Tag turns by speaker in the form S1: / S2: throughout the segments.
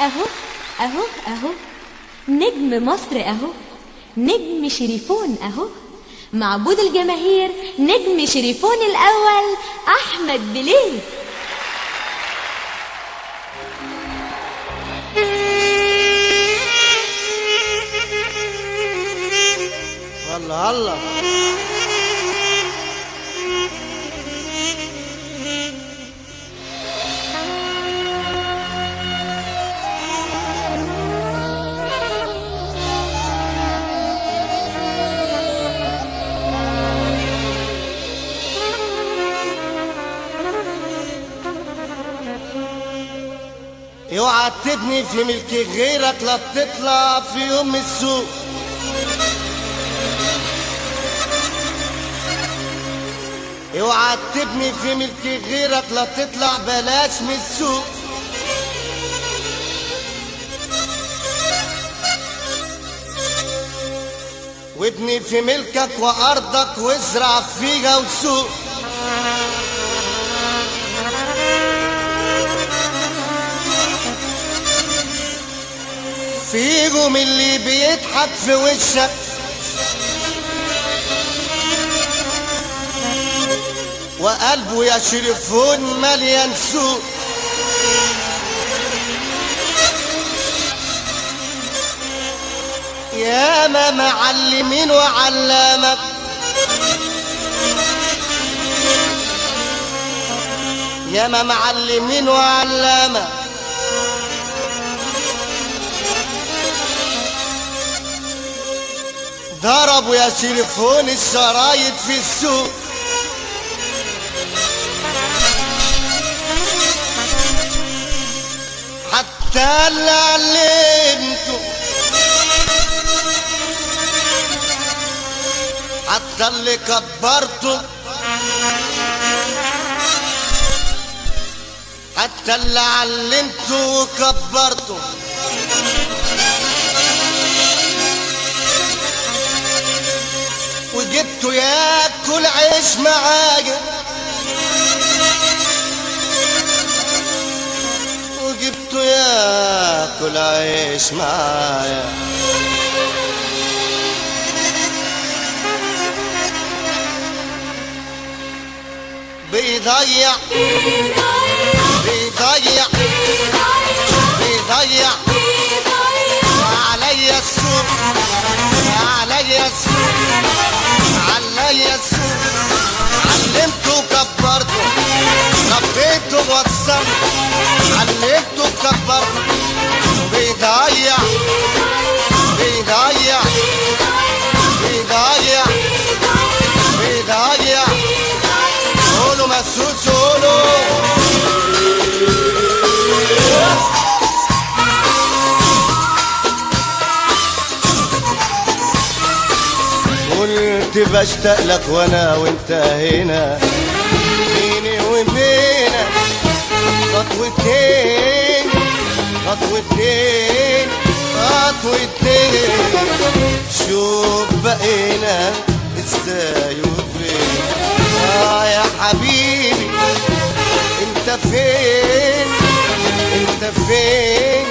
S1: اهو اهو اهو نجم مصر اهو، نجم شريفون اهو، معبود الجماهير نجم شريفون الاول احمد بليل.
S2: الله الله اوعى تبني في ملك غيرك لا تطلع في يوم السوق. اوعى تبني في ملك غيرك لا تطلع بلاش من السوق. وابني في ملكك وارضك وازرع فيها وسوق. فيهم اللي بيضحك في وشك وقلبه يا شريفون مليان سوء. ياما معلمين وعلامك ياما معلمين وعلامك ضربوا يا شريفون الشرايط في السوق. حتى اللي علمته حتى اللي كبرته حتى اللي علمته وكبرته وجبته ياكل عيش معايا وجبته ياكل عيش معايا. بيضيع بيضيع بيضيع عليا السوق عليا السوق عليا السوق. علمته وكبرته ربيته ووصلته علمته وكبرته. بيضيع بيضيع بيضيع بيضيع قولوا مسوس قولوا. قلت بشتاق لك وانا وانت هنا بيني وبينك خطوتين خطوتين خطوتين. شوف بقينا ازاي وفين. يا حبيبي انت فين انت فين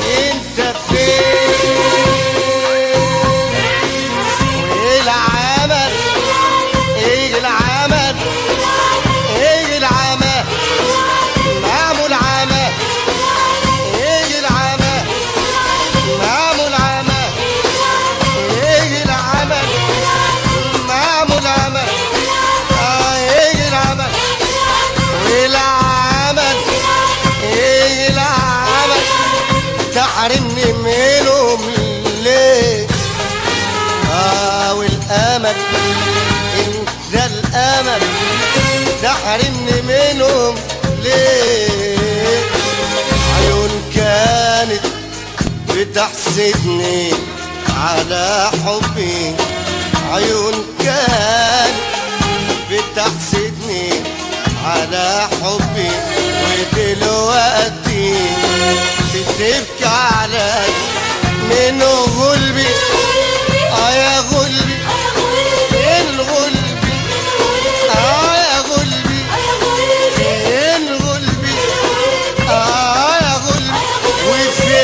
S2: انت فين. ايه العمل ايه العمل ايه العمل معمول عمل ايه العمل معمول عمل ايه العمل معمول عمل. ايه العمل ايه العمل ايه العمل تحرمني منهم ليه. والامل انت الامل تحرمني منهم ليه. عيون كانت بتحسدني على حبي عيون كانت بتحسدني على حبي ودلوقتي بتبكي علي من غلبي. يا غلبي الغلبي يا غلبي الغلبي يا غلبي. وفين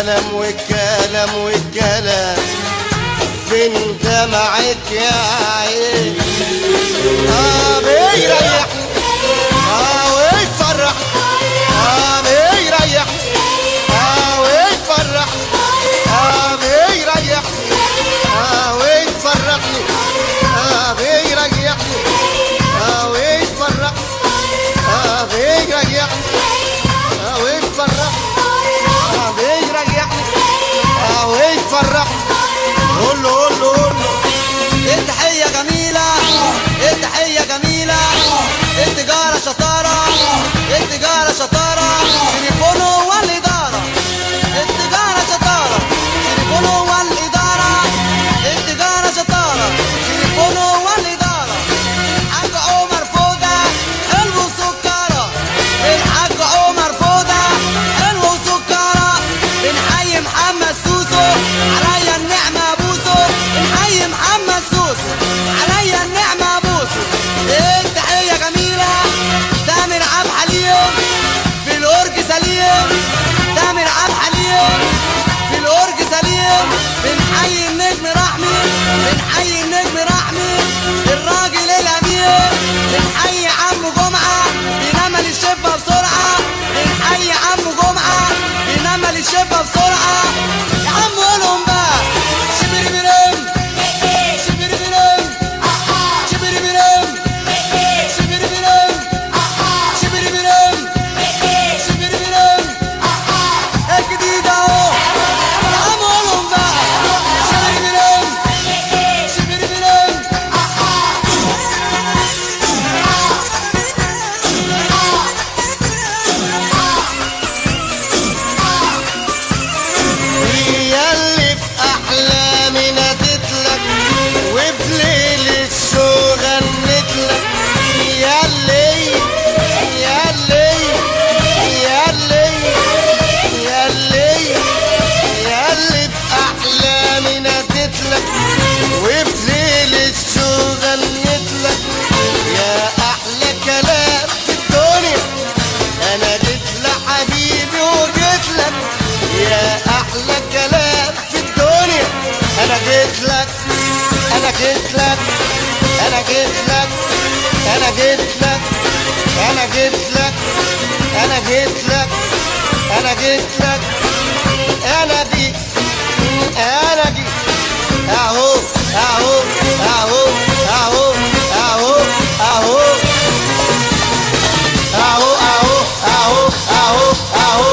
S2: والكلام والكلام والكلام فين دمعك يا عين؟ بيريح ويفرح، بيريح ويفرح، بيريح ويفرحني، بيريحني ويفرح، بيريحني ويفرح، بيريحني ويفرح. قول له قول له قول له
S3: التحية جميلة، التحية جميلة، التجارة شطارة، التجارة شطارة، تليفون هو الإدارة، التجارة شطارة، تليفون هو الإدارة، التجارة شطارة، تليفون هو الإدارة. الحاج عمر فودة حلو وسكرة، الحاج عمر فودة حلو وسكرة. بنحيي محمد سوسو عليا النعمة بوسو، بنحيي محمد سوسو عليا النعمة بوسو. التحية جميلة تامر عبد حليم في الأورج سليم، تامر عبد حليم في الأورج سليم. بنحيي النجم رحمي، بنحيي النجم رحمي الراجل الأمير. بنحيي عمو جمعة بينمل الشفة بسرعة، بنحيي عمو جمعة بينمل الشفة بسرعة. يا عم قولهم بقى شبري برم، شبري برم، شبري برم، شبري برم، شبري برم، شبري برم. الجديد اهو، يا عم قولهم بقى شبري برم، شبري برم.
S2: ياللي في احلامي ناديتلك وبليل الشو غنيتلك، ياللي ياللي ياللي ياللي ياللي في احلامي ناديتلك وبليل الشو غنيتلك. يا احلى كلام في الدنيا انا جيت لحبيبي وجيت لك، يا احلى كلام في الدنيا انا جيت لك، انا جيت لك، انا جيت لك، انا جيت لك، انا جيت لك، انا جيت لك، انا جيت لك، انا جيت، انا جيت اهو اهو اهو اهو اهو اهو اهو اهو اهو اهو اهو